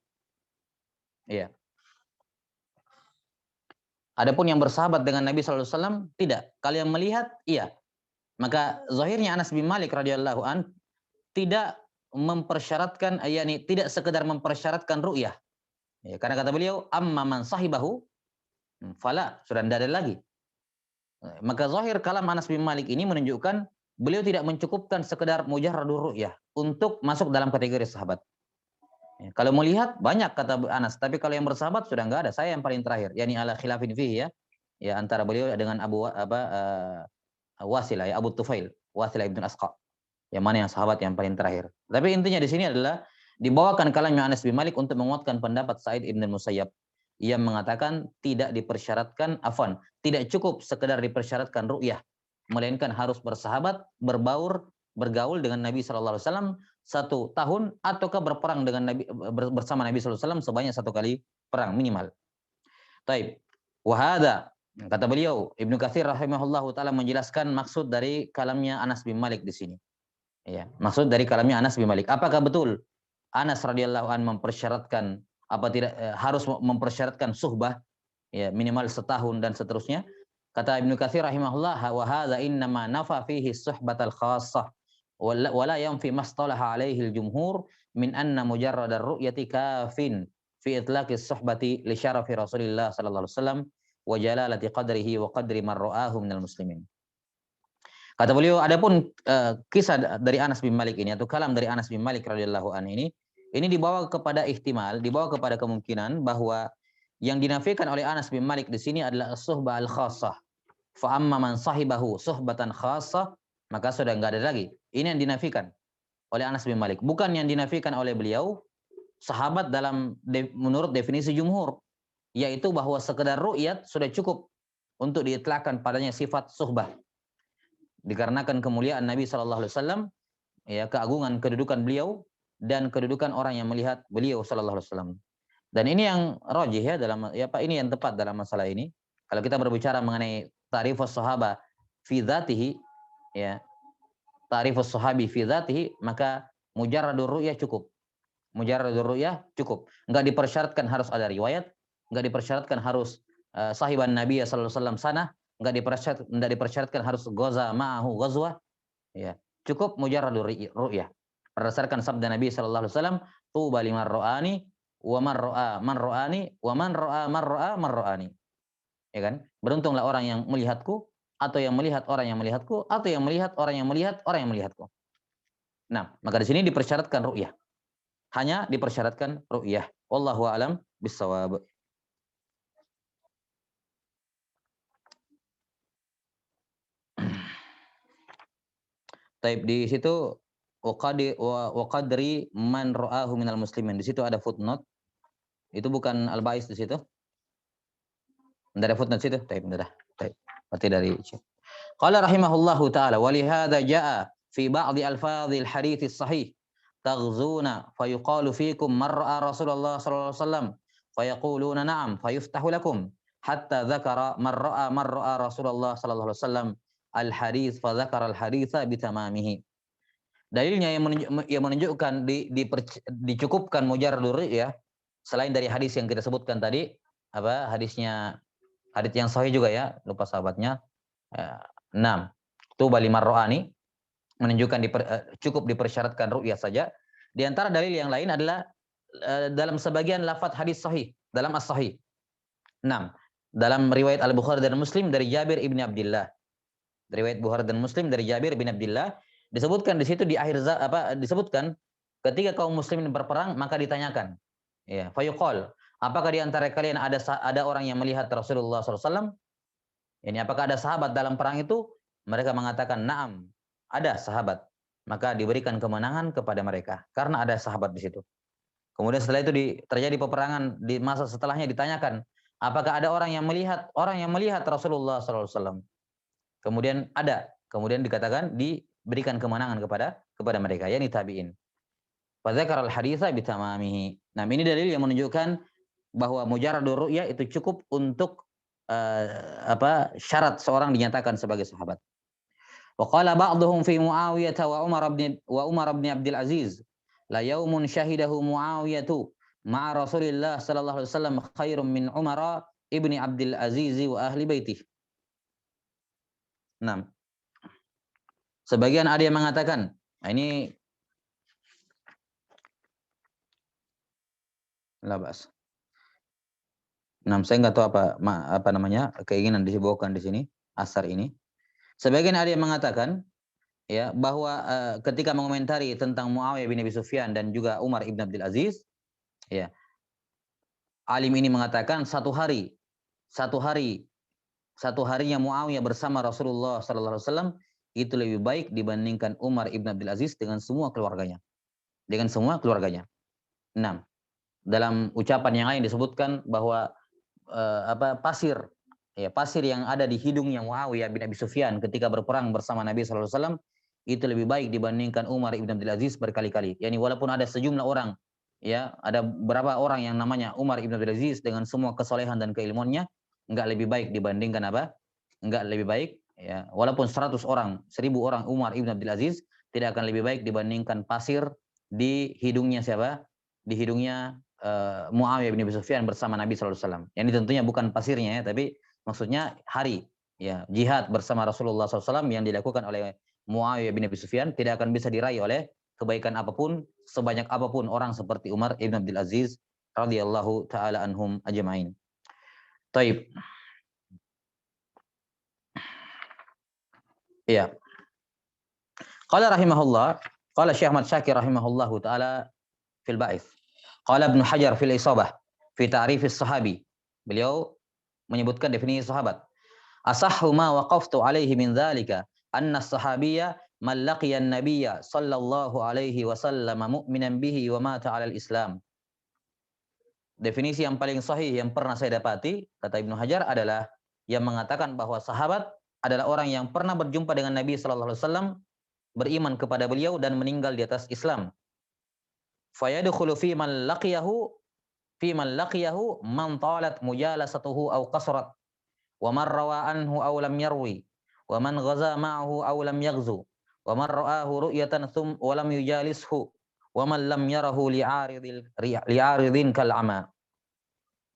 Iya. Adapun yang bersahabat dengan Nabi sallallahu alaihi wasallam tidak. Kalau yang melihat iya. Maka zahirnya Anas bin Malik radhiyallahu an tidak mempersyaratkan, yakni tidak sekedar mempersyaratkan ru'yah. Ya, karena kata beliau, amma man sahibahu fala, sudah tidak ada lagi. Maka zahir kalam Anas bin Malik ini menunjukkan beliau tidak mencukupkan sekedar mujarradur ru'yah untuk masuk dalam kategori sahabat. Ya, kalau melihat banyak kata Anas, tapi kalau yang bersahabat sudah enggak ada. Saya yang paling terakhir, yakni ala khilafin fihi ya. Ya antara beliau dengan Wasilah ya, Abu Tufail, Wasilah ibn Asqa. Yang mana yang sahabat yang paling terakhir. Tapi intinya di sini adalah dibawakan kalamnya Anas bin Malik untuk menguatkan pendapat Sa'id ibn Musayyab yang mengatakan tidak dipersyaratkan tidak cukup sekedar dipersyaratkan ru'yah, melainkan harus bersahabat, bergaul dengan Nabi sallallahu alaihi wasallam 1 tahun ataukah berperang dengan Nabi bersama Nabi sallallahu alaihi wasallam sebanyak 1 kali perang minimal. Taib. Wa hadza, kata beliau Ibnu Katsir rahimahullahu taala menjelaskan maksud dari kalamnya Anas bin Malik di sini. Ya, maksud dari kalamnya Anas bin Malik. Apakah betul Anas radhiyallahu an mempersyaratkan harus mempersyaratkan suhbah ya minimal setahun dan seterusnya? Kata Ibnu Katsir rahimahullah, wa hadza innama nafa fihi suhbatal khassah wa la yanfi mastalaha alaihi al-jumhur min anna mujarrad ar-ru'yati kafin fi itlaqis suhbati li syarafi Rasulillah sallallahu alaihi wasallam wa jalalati qadrihi wa qadri man ra'ahu minal muslimin. Kata beliau, adapun kisah dari Anas bin Malik ini atau kalam dari Anas bin Malik radhiyallahu an ini dibawa kepada ihtimal, dibawa kepada kemungkinan bahwa yang dinafikan oleh Anas bin Malik di sini adalah as-suhbah al-khassah. Fa amma man sahibahu suhbatan khassah, maka sudah enggak ada lagi. Ini yang dinafikan oleh Anas bin Malik, bukan yang dinafikan oleh beliau sahabat dalam menurut definisi jumhur, yaitu bahwa sekedar ru'yat sudah cukup untuk diitlakkan padanya sifat suhbah. Dikarenakan kemuliaan Nabi sallallahu alaihi wasallam, ya keagungan kedudukan beliau dan kedudukan orang yang melihat beliau sallallahu alaihi wasallam. Dan ini yang rajih ya ini yang tepat dalam masalah ini. Kalau kita berbicara mengenai ta'rifus sahaba fi dzatihi ya, ta'rifus sahabi fi dzatihi, maka mujarradur ru'yah cukup. Mujarradur ru'yah cukup. Enggak dipersyaratkan harus ada riwayat, enggak dipersyaratkan harus sahiban Nabi sallallahu alaihi wasallam sana, enggak dipersyaratkan harus ghaza ma'ahu ghazwah. Ya, cukup mujarradur ru'yah. Berdasarkan sabda Nabi sallallahu alaihi wasallam, tuba liman ra'ani wa man ra'a man ra'ani wa man ra'a man ra'a man ra'ani. Ya kan? Beruntunglah orang yang melihatku atau yang melihat orang yang melihatku atau yang melihat orang yang melihat orang yang melihatku. Nah, maka di sini dipersyaratkan ru'yah. Hanya dipersyaratkan ru'yah. Wallahu a'lam bissawab. Taib di situ wa qadri man ra'ahu minal muslimin. Di situ ada footnote. Itu bukan al-bais di situ. Enggak ada footnote situ. Taib, enggak ada. Taib. Berarti dari qala rahimahullahu taala wa li hadza jaa fi ba'd alfadhil hadits sahih taghzuna fayuqalu fikum man ra'a Rasulullah sallallahu alaihi wasallam fayaquluna na'am fayuftahu lakum hatta dzakara man ra'a Rasulullah sallallahu alaihi wasallam al-hadits fa dzakara al-haditsa bitamamihi. Dalilnya yang menunjukkan dicukupkan mujarradur ya, selain dari hadis yang kita sebutkan tadi, hadis yang sahih juga ya, lupa sahabatnya. 6. Tuba liman ra'ani, menunjukkan cukup dipersyaratkan ru'yah saja. Di antara dalil yang lain adalah dalam sebagian lafaz hadis sahih, dalam as-sahih. 6. Dalam riwayat Al-Bukhari dan Muslim dari Jabir ibn Abdullah. Riwayat Bukhari dan Muslim dari Jabir bin Abdullah disebutkan di situ di akhir disebutkan ketika kaum muslimin berperang maka ditanyakan ya fayuqal, apakah di antara kalian ada orang yang melihat Rasulullah SAW? Ini apakah ada sahabat dalam perang itu? Mereka mengatakan na'am, ada sahabat. Maka diberikan kemenangan kepada mereka karena ada sahabat di situ. Kemudian setelah itu terjadi peperangan, di masa setelahnya ditanyakan, apakah ada orang yang melihat Rasulullah SAW? Kemudian ada, kemudian dikatakan diberikan kemenangan kepada mereka, yakni tabi'in. Fa dzakara al-haditsa bitamamihi. Nah, ini dalil yang menunjukkan bahwa mujarradur ru'yah itu cukup untuk syarat seorang dinyatakan sebagai sahabat. Wa qala ba'dhum fi Muawiyah wa Umar bin Abdul Aziz, la yaumun syahidahu Muawiyatu ma'a Rasulillah sallallahu alaihi wasallam khairum min Umara ibni Abdul Aziz wa ahli baitih. 6. Sebagian ada yang mengatakan, nah ini labas. 6, saya nggak tahu apa namanya keinginan disebutkan di sini asar ini. Sebagian ada yang mengatakan ya bahwa ketika mengomentari tentang Muawiyah bin Abi Sufyan dan juga Umar ibn Abdul Aziz, ya alim ini mengatakan satu harinya Muawiyah bersama Rasulullah sallallahu alaihi wasallam itu lebih baik dibandingkan Umar ibn Abdul Aziz dengan semua keluarganya. 6. Dalam ucapan yang lain disebutkan bahwa pasir yang ada di hidungnya Muawiyah bin Abi Sufyan ketika berperang bersama Nabi sallallahu alaihi wasallam itu lebih baik dibandingkan Umar ibn Abdul Aziz berkali-kali. Yani walaupun ada sejumlah orang, ya ada berapa orang yang namanya Umar ibn Abdul Aziz dengan semua kesolehan dan keilmuannya, enggak lebih baik dibandingkan apa? Enggak lebih baik, ya walaupun 100 orang, 1000 orang Umar ibn Abdul Aziz tidak akan lebih baik dibandingkan pasir di hidungnya siapa? Di hidungnya Muawiyah bin Abi Sufyan bersama Nabi sallallahu alaihi wasallam. Yang ini tentunya bukan pasirnya ya, tapi maksudnya hari ya jihad bersama Rasulullah SAW yang dilakukan oleh Muawiyah bin Abi Sufyan tidak akan bisa diraih oleh kebaikan apapun sebanyak apapun orang seperti Umar ibn Abdul Aziz radhiyallahu taala anhum ajma'in. Taib. Iya. Qala rahimahullah, qala Syekh Ahmad Syakir rahimahullahu taala fil Ba'its. Qala Ibnu Hajar fil Isabah fi ta'rif as-sahabi. Beliau menyebutkan definisi sahabat. Asahhu ma waqaftu alaihi min dzalika anna as-sahabiyya man laqiya an-nabiyya sallallahu alaihi wasallam mu'minan bihi wa mata 'ala al-Islam. Definisi yang paling sahih yang pernah saya dapati kata Ibnu Hajar adalah yang mengatakan bahwa sahabat adalah orang yang pernah berjumpa dengan Nabi sallallahu alaihi wasallam, beriman kepada beliau dan meninggal di atas Islam. Fayadkhulu fi man laqiyahu man talat mujalasatuhu aw qasrat wa man rawa anhu aw lam yarwi wa man ghaza ma'ahu aw lam yaghzu wa man ra'ahu ru'yatan thum wa lam yujalishu wa man lam yarahu li'aridin kal'ama.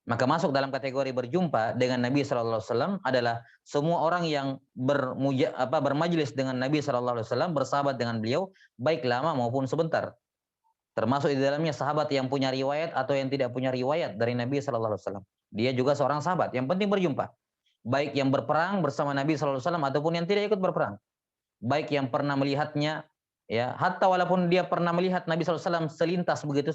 Maka masuk dalam kategori berjumpa dengan Nabi sallallahu alaihi wasallam adalah semua orang yang bermajlis dengan Nabi sallallahu alaihi wasallam, bersahabat dengan beliau baik lama maupun sebentar. Termasuk di dalamnya sahabat yang punya riwayat atau yang tidak punya riwayat dari Nabi sallallahu alaihi wasallam. Dia juga seorang sahabat, yang penting berjumpa. Baik yang berperang bersama Nabi sallallahu alaihi wasallam ataupun yang tidak ikut berperang. Baik yang pernah melihatnya, ya, hatta walaupun dia pernah melihat Nabi sallallahu alaihi wasallam selintas begitu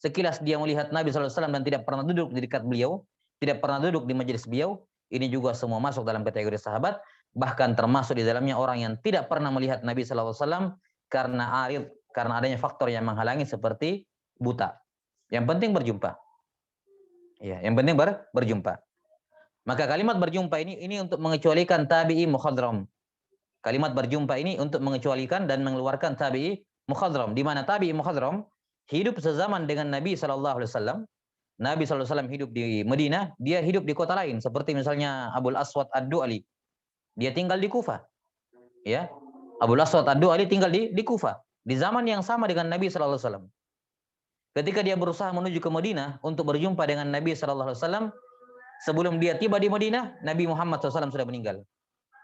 sekilas dia melihat Nabi sallallahu alaihi wasallam dan tidak pernah duduk di dekat beliau, tidak pernah duduk di majelis beliau, ini juga semua masuk dalam kategori sahabat. Bahkan termasuk di dalamnya orang yang tidak pernah melihat Nabi sallallahu alaihi wasallam karena adanya faktor yang menghalangi seperti buta. Yang penting berjumpa. Ya, yang penting berjumpa. Maka kalimat berjumpa ini untuk mengecualikan tabi'i mukhadram. Kalimat berjumpa ini untuk mengecualikan dan mengeluarkan tabi'i mukhadram, di mana tabi'i mukhadram hidup sezaman dengan Nabi sallallahu alaihi wasallam. Nabi sallallahu alaihi wasallam hidup di Madinah, dia hidup di kota lain seperti misalnya Abul Aswad Ad-Du'ali. Dia tinggal di Kufah. Ya. Abul Aswad Ad-Du'ali tinggal di Kufah. Di zaman yang sama dengan Nabi sallallahu alaihi wasallam. Ketika dia berusaha menuju ke Madinah untuk berjumpa dengan Nabi sallallahu alaihi wasallam, sebelum dia tiba di Madinah, Nabi Muhammad SAW sudah meninggal.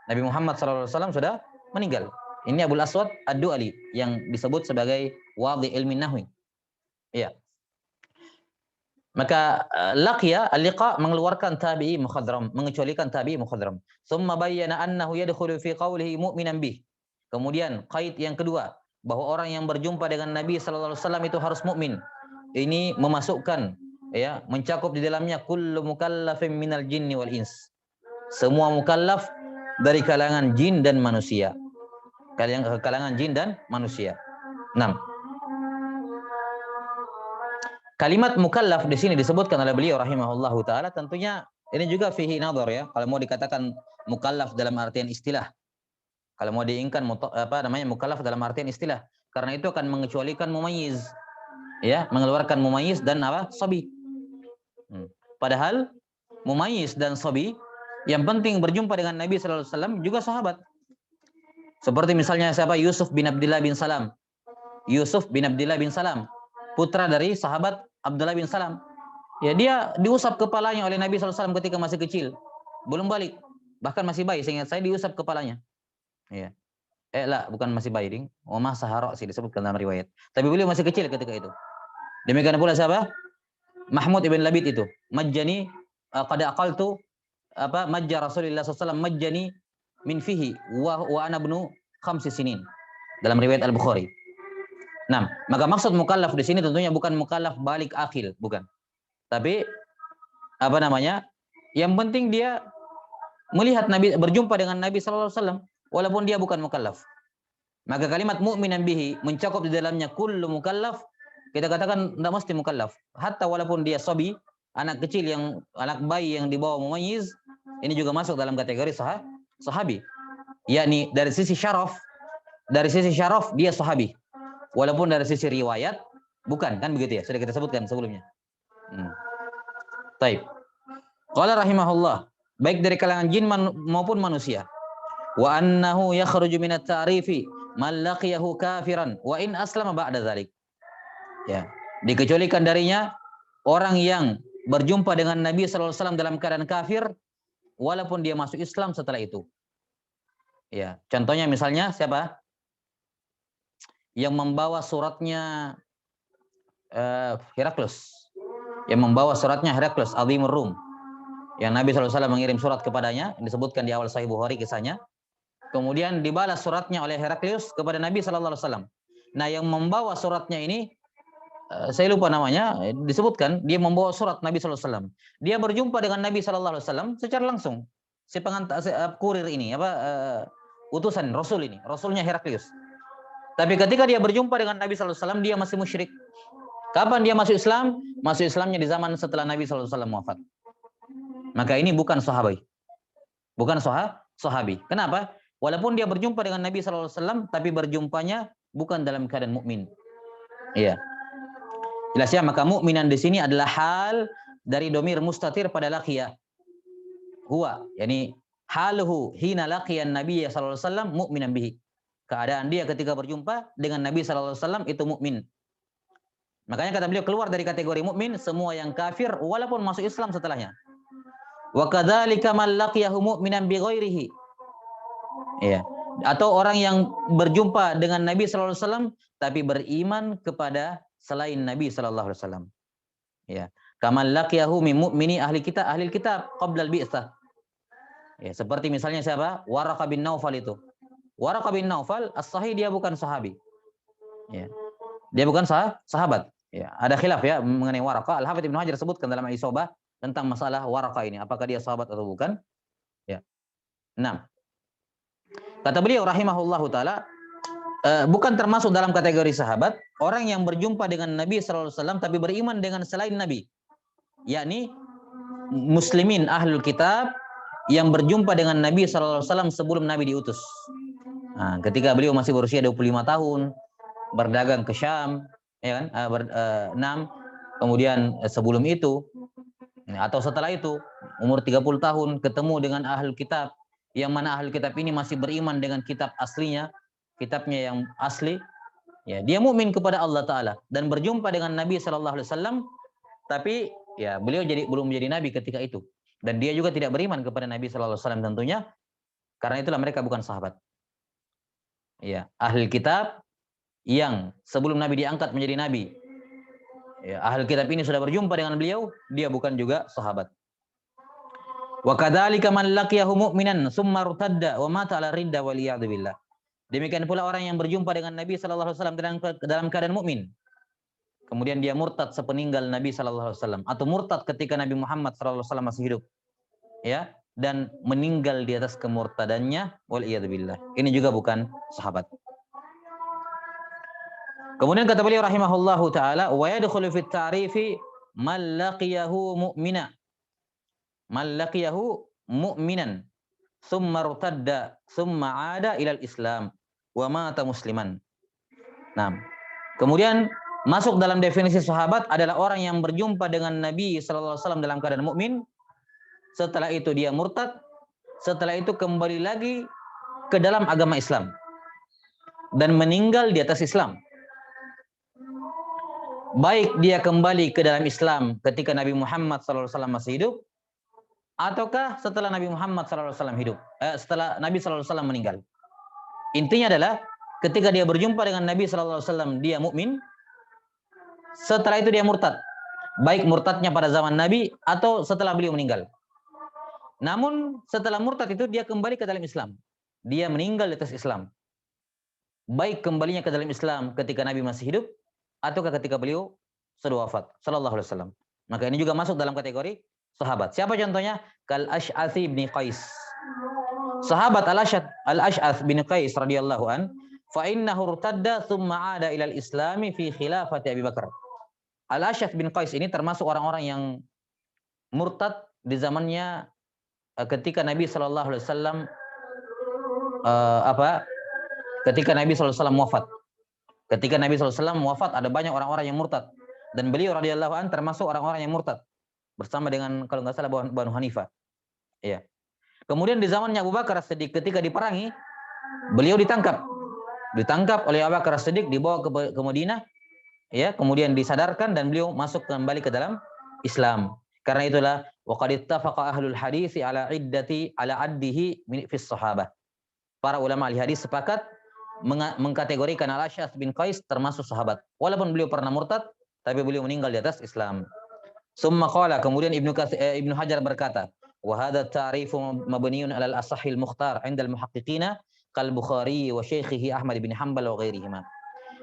Nabi Muhammad SAW sudah meninggal. Ini Abul Aswad Ad-Du'ali yang disebut sebagai wadhi ilmi nahwi. Iya. Maka laqiya al-liqa mengeluarkan tabi'i mukhadram, mengecualikan tabi'i mukhadram. Tsumma bayyana annahu yadkhulu fi qawlihi mu'minan bih. Kemudian qaid yang kedua, bahwa orang yang berjumpa dengan Nabi sallallahu alaihi wasallam itu harus mukmin. Ini memasukkan, ya, mencakup di dalamnya kullu mukallafin minal jinni wal ins. Semua mukallaf dari kalangan jin dan manusia. Kalangan jin dan manusia. 6. Kalimat mukallaf di sini disebutkan oleh beliau rahimahullahu taala, tentunya ini juga fihi nadhar, ya. Kalau mau dikatakan mukallaf dalam artian istilah. Kalau mau diinginkan mukallaf dalam artian istilah, karena itu akan mengecualikan mumayyiz, ya, mengeluarkan mumayyiz dan sabi. Padahal mumayyiz dan sabi yang penting berjumpa dengan Nabi sallallahu alaihi wasallam juga sahabat. Seperti misalnya siapa? Yusuf bin Abdullah bin Salam. Yusuf bin Abdullah bin Salam, putra dari sahabat Abdullah bin Salam. Ya, dia diusap kepalanya oleh Nabi SAW ketika masih kecil, belum balik, bahkan masih bayi. Seingat saya diusap kepalanya. Ya. Lah, bukan masih bayi, ding. Omah Saharok sih disebutkan dalam riwayat. Tapi beliau masih kecil ketika itu. Demikian pula siapa? Mahmud ibn Labid itu. Majjani qad aqaltu majja Rasulullah SAW majjani min fihi wa ana ibnu khamsi sinin. Dalam riwayat Al-Bukhari. Nah, maka maksud mukallaf di sini tentunya bukan mukallaf balik akil, bukan. Tapi apa namanya? Yang penting dia melihat Nabi, berjumpa dengan Nabi sallallahu alaihi wasallam walaupun dia bukan mukallaf. Maka kalimat mu'minan bihi mencakup di dalamnya kullu mukallaf. Kita katakan tidak mesti mukallaf. Hatta walaupun dia sobi, anak kecil yang anak bayi yang di bawah mumayyiz, ini juga masuk dalam kategori sahabi. Yakni dari sisi syaraf dia sahabi. Walaupun dari sisi riwayat bukan, kan begitu ya? Sudah kita sebutkan sebelumnya. Taib. Qala rahimahullah, baik dari kalangan jin maupun manusia. Wa annahu yakhruju minat ta'rifi man laqiyahu kafiran wa in aslama ba'da dzalik. Ya, dikecualikan darinya orang yang berjumpa dengan Nabi sallallahu alaihi wasallam dalam keadaan kafir walaupun dia masuk Islam setelah itu. Ya, contohnya misalnya siapa? Yang membawa suratnya Heraklius. Yang membawa suratnya Heraklius, Azimur Rum. Yang Nabi SAW mengirim surat kepadanya, disebutkan di awal Sahih Bukhari kisahnya. Kemudian dibalas suratnya oleh Heraklius kepada Nabi SAW. Nah, yang membawa suratnya ini, saya lupa namanya, disebutkan dia membawa surat Nabi SAW. Dia berjumpa dengan Nabi SAW secara langsung. Si pengantar, kurir ini, utusan Rasul ini, Rasulnya Heraklius. Tapi ketika dia berjumpa dengan Nabi SAW, dia masih musyrik. Kapan dia masuk Islam? Masuk Islamnya di zaman setelah Nabi SAW wafat. Maka ini bukan sahabi. Bukan sahabi. Kenapa? Walaupun dia berjumpa dengan Nabi SAW, tapi berjumpanya bukan dalam keadaan mukmin. Iya. Jelas ya, maka mukminan di sini adalah hal dari domir mustatir pada laqiya. Huwa, yani haluhu hina laqiyan Nabi SAW mu'minan bihi. Keadaan dia ketika berjumpa dengan Nabi SAW itu mukmin. Makanya kata beliau keluar dari kategori mukmin semua yang kafir walaupun masuk Islam setelahnya. Wa kadzalika man laqiyahu mu'minan bi ghairihi. Iya. Atau orang yang berjumpa dengan Nabi sallallahu alaihi wasallam tapi beriman kepada selain Nabi sallallahu alaihi wasallam. Ya. Kama laqiyahu min mu'mini ahli kitab qabla al-bi'tsah. Ya, seperti misalnya siapa? Waraqah bin Naufal itu. Waraqah bin Naufal as-sahih dia bukan sahabi. Ya. Dia bukan sahabat. Ya, ada khilaf ya mengenai Waraqah. Al-Hafidz Ibnu Hajar sebutkan dalam Al-Isobah tentang masalah Waraqah ini, apakah dia sahabat atau bukan? Ya. 6. Kata beliau rahimahullahu taala, bukan termasuk dalam kategori sahabat orang yang berjumpa dengan Nabi sallallahu alaihi wasallam tapi beriman dengan selain Nabi. Yakni muslimin ahlul kitab yang berjumpa dengan Nabi sallallahu alaihi wasallam sebelum Nabi diutus. Nah, ketika beliau masih berusia 25 tahun, berdagang ke Syam, ya kan? 6. Kemudian sebelum itu atau setelah itu umur 30 tahun ketemu dengan ahlul kitab, yang mana ahlul kitab ini masih beriman dengan kitab aslinya, kitabnya yang asli. Ya, dia mukmin kepada Allah taala dan berjumpa dengan Nabi sallallahu alaihi wasallam, tapi ya beliau belum menjadi nabi ketika itu. Dan dia juga tidak beriman kepada Nabi sallallahu alaihi wasallam tentunya. Karena itulah mereka bukan sahabat. Ya, ahli kitab yang sebelum Nabi diangkat menjadi nabi. Ya, ahli kitab ini sudah berjumpa dengan beliau, dia bukan juga sahabat. Wa kadzalika man laqiyahu mu'minan tsumma irtadda wa mata 'ala ridda wal iyad billah. Demikian pula orang yang berjumpa dengan Nabi sallallahu alaihi wasallam dalam keadaan mukmin. Kemudian dia murtad sepeninggal Nabi sallallahu alaihi wasallam atau murtad ketika Nabi Muhammad sallallahu alaihi wasallam masih hidup. Ya, dan meninggal di atas kemurtadannya wal iyad billah. Ini juga bukan sahabat. Kemudian kata beliau rahimahullahu taala, wa yadkhulu fit ta'rifi man laqiyahu mu'mina. Man laqiyahu mu'minan thumma irtadda thumma 'ada ila al-islam wa mata musliman. Nah, kemudian masuk dalam definisi sahabat adalah orang yang berjumpa dengan Nabi sallallahu alaihi wasallam dalam keadaan mukmin, setelah itu dia murtad, setelah itu kembali lagi ke dalam agama Islam dan meninggal di atas Islam. baik dia kembali ke dalam Islam ketika Nabi Muhammad SAW masih hidup, ataukah setelah Nabi Muhammad SAW hidup, setelah Nabi SAW meninggal. Intinya adalah ketika dia berjumpa dengan Nabi SAW dia mukmin, setelah itu dia murtad, baik murtadnya pada zaman Nabi atau setelah beliau meninggal. Namun setelah murtad itu dia kembali ke dalam Islam, dia meninggal di atas Islam, baik kembalinya ke dalam Islam ketika Nabi masih hidup ataukah ketika beliau sudah wafat sallallahu alaihi wasallam. Maka ini juga masuk dalam kategori sahabat. Siapa contohnya? Kal Ash'ath bin Qais. Sahabat Al-Ash'ath bin Qais radhiyallahu an, fa innahu irtadda thumma 'ada ila al-Islam fi khilafati Abi Bakar. Al-Ash'ath bin Qais ini termasuk orang-orang yang murtad di zamannya ketika Nabi sallallahu alaihi wasallam ketika Nabi sallallahu alaihi wasallam wafat. Ketika Nabi sallallahu alaihi wasallam wafat ada banyak orang-orang yang murtad dan beliau radhiyallahu an termasuk orang-orang yang murtad bersama dengan kalau nggak salah Banu Hanifah. Iya. Kemudian di zamannya Abu Bakar As-Siddiq ketika diperangi, beliau ditangkap oleh Abu Bakar As-Siddiq, dibawa ke Madinah, ya, kemudian disadarkan dan beliau masuk kembali ke dalam Islam. Karena itulah waqad ittafaqa ahlul hadits ala addihi fi sahabah. Para ulama ahli hadis sepakat mengkategorikan Al-Ash'ath bin Qais termasuk sahabat. Walaupun beliau pernah murtad, tapi beliau meninggal di atas Islam. Summa qala, kemudian Ibnu Hajar berkata, wa hadha ta'rifu mabniun 'ala al-asahhil mukhtar 'inda al-muhaqqiqina kal Bukhari wa syaikhihi Ahmad bin Hanbal wa ghairihima.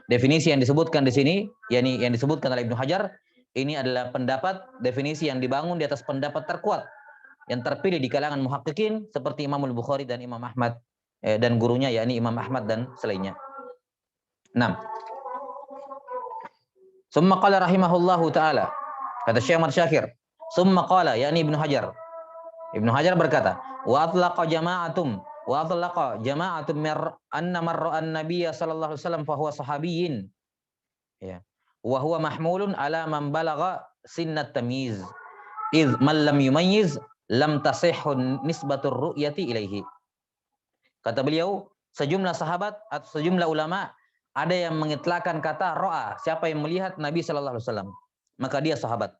Definisi yang disebutkan di sini, yakni yang disebutkan oleh Ibnu Hajar, ini adalah definisi yang dibangun di atas pendapat terkuat yang terpilih di kalangan muhaqqiqin seperti Imam Al-Bukhari dan Imam Ahmad dan gurunya yakni Imam Ahmad dan selainnya. 6. Summa qala rahimahullahu taala, kata Syekh Ahmad Syakir, summa qala yakni Ibnu Hajar. Ibnu Hajar berkata, wa atlaqa jama'atum mir anna marra an-nabiy sallallahu alaihi wasallam fa huwa sahabiyyin. Ya. Wa huwa mahmulun ala man balagha sinnat tamyiz. Idz man lam yumayyiz lam tasihhu nisbatur ru'yati ilaihi. Kata beliau, sejumlah sahabat atau sejumlah ulama ada yang mengitlakkan kata ro'a, siapa yang melihat Nabi sallallahu alaihi wasallam, maka dia sahabat.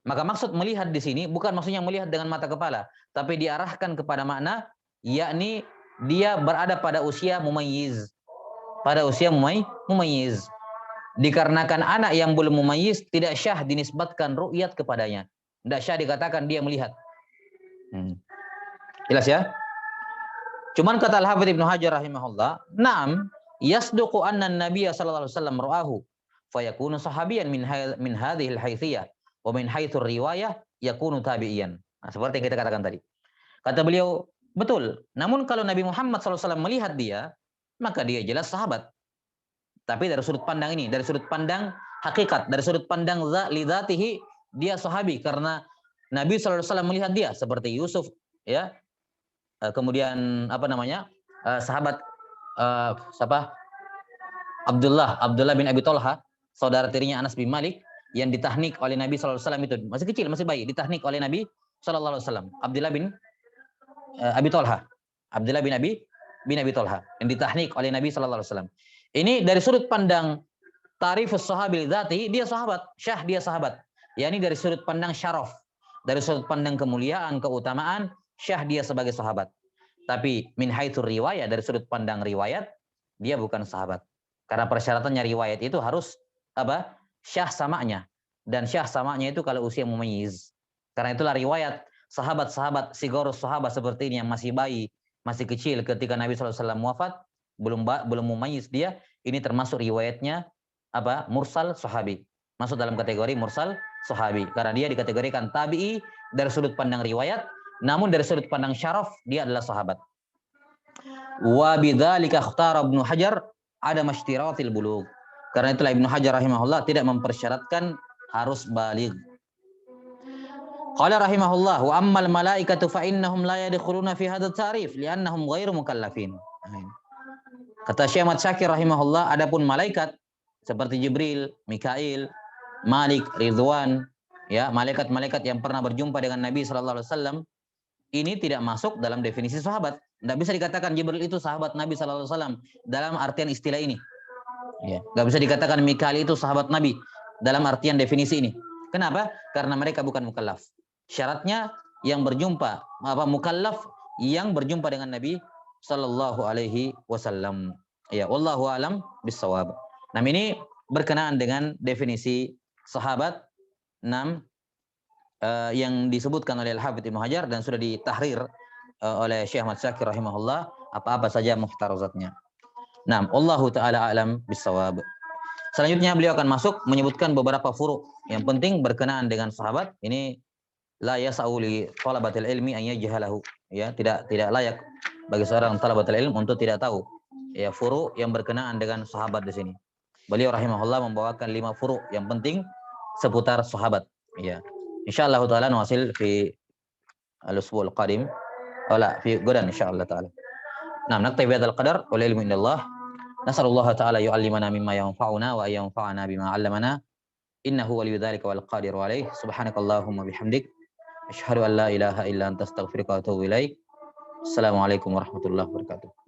Maka maksud melihat di sini bukan maksudnya melihat dengan mata kepala, tapi diarahkan kepada makna yakni dia berada pada usia mumayyiz. Pada usia mumayyiz. Dikarenakan anak yang belum mumayyiz tidak syah dinisbatkan ru'yat kepadanya. Tidak syah dikatakan dia melihat. Jelas ya? Cuman kata Al-Hafidz Ibnu Hajar rahimahullah, "Na'am, yasduqu anna an-nabiy sallallahu alaihi wasallam ra'ahu, fayakunu sahabiyan min hadhihi al-haythiyah, wa min haitsu riwayah yakunu tabi'iyan." Nah, seperti yang kita katakan tadi. Kata beliau, betul. Namun kalau Nabi Muhammad SAW melihat dia, maka dia jelas sahabat. Tapi dari sudut pandang ini, dari sudut pandang hakikat, dari sudut pandang lidzatihi, dia sahabi karena Nabi SAW melihat dia seperti Yusuf, ya. Kemudian sahabat Abdullah bin Abi Thalha, saudara tirinya Anas bin Malik yang ditahnik oleh Nabi SAW itu masih kecil, masih bayi, ditahnik oleh Nabi SAW. Abdullah bin Abi Thalha yang ditahnik oleh Nabi SAW. Ini dari sudut pandang tarifus sahabil dzati, dia sahabat, syah dia sahabat. Yani dari sudut pandang syaraf, dari sudut pandang kemuliaan, keutamaan, syah dia sebagai sahabat. Tapi min haitsur riwayat, dari sudut pandang riwayat, dia bukan sahabat. Karena persyaratannya riwayat itu harus syah samanya. Dan syah samanya itu kalau usia mumayyiz. Karena itulah riwayat sahabat-sahabat, sigorus sahabat seperti ini yang masih bayi, masih kecil ketika Nabi SAW wafat, belum mumayyiz dia, ini termasuk riwayatnya mursal sahabi. Masuk dalam kategori mursal sahabi. Karena dia dikategorikan tabi'i dari sudut pandang riwayat, namun dari sudut pandang syaraf dia adalah sahabat. Wa bidzalika ikhtara Ibnu Hajar ada mashtiratil bulugh. Karena itulah Ibnu Hajar rahimahullah tidak mempersyaratkan harus baligh. Qala rahimahullah wa ammal malaikatu fa innahum la yadkhuluna fi hadzal ta'rif li'annahum ghairu mukallafin. Kata Syekh Ahmad Syakir rahimahullah, adapun malaikat seperti Jibril, Mikail, Malik, Ridwan, ya, malaikat-malaikat yang pernah berjumpa dengan Nabi sallallahu alaihi wasallam, ini tidak masuk dalam definisi sahabat. Tidak bisa dikatakan Jibril itu sahabat Nabi sallallahu alaihi wasallam dalam artian istilah ini. Ya, nggak bisa dikatakan Mikhail itu sahabat Nabi dalam artian definisi ini. Kenapa? Karena mereka bukan mukallaf. Syaratnya yang berjumpa mukallaf yang berjumpa dengan Nabi Sallallahu Alaihi Wasallam. Ya, wallahu alam bisawab. Nah, ini berkenaan dengan definisi sahabat 6 yang disebutkan oleh Al-Hafidz Ibnu Hajar dan sudah ditahrir oleh Syekh Ahmad Syakir rahimahullah apa-apa saja muhtarazatnya. Nah, wallahu taala alam bisawab. Selanjutnya beliau akan masuk menyebutkan beberapa furu yang penting berkenaan dengan sahabat. Ini la yasau li talabatil ilmi an yajhalahu. Ya, tidak layak bagi seorang talabatul ilm untuk tidak tahu ya furu yang berkenaan dengan sahabat di sini. Beliau rahimahullah membawakan 5 furu yang penting seputar sahabat. Ya. Insyaallah taala nuwasil fi al-usbu' al-qadim. Wala fi gadan insyaallah taala. Nah, naktabi hadzal qadar wal ilmu indallah. Nasallallahu ta'ala yu'allimana mimma yanfa'una wa yanfa'ana bima 'allamana. Innahu waliyyu dzalika wal qadiru alaih. Subhanakallahumma bihamdik asyhadu an la ilaha illa anta astaghfiruka wa atubu ilaik. Assalamualaikum warahmatullahi wabarakatuh.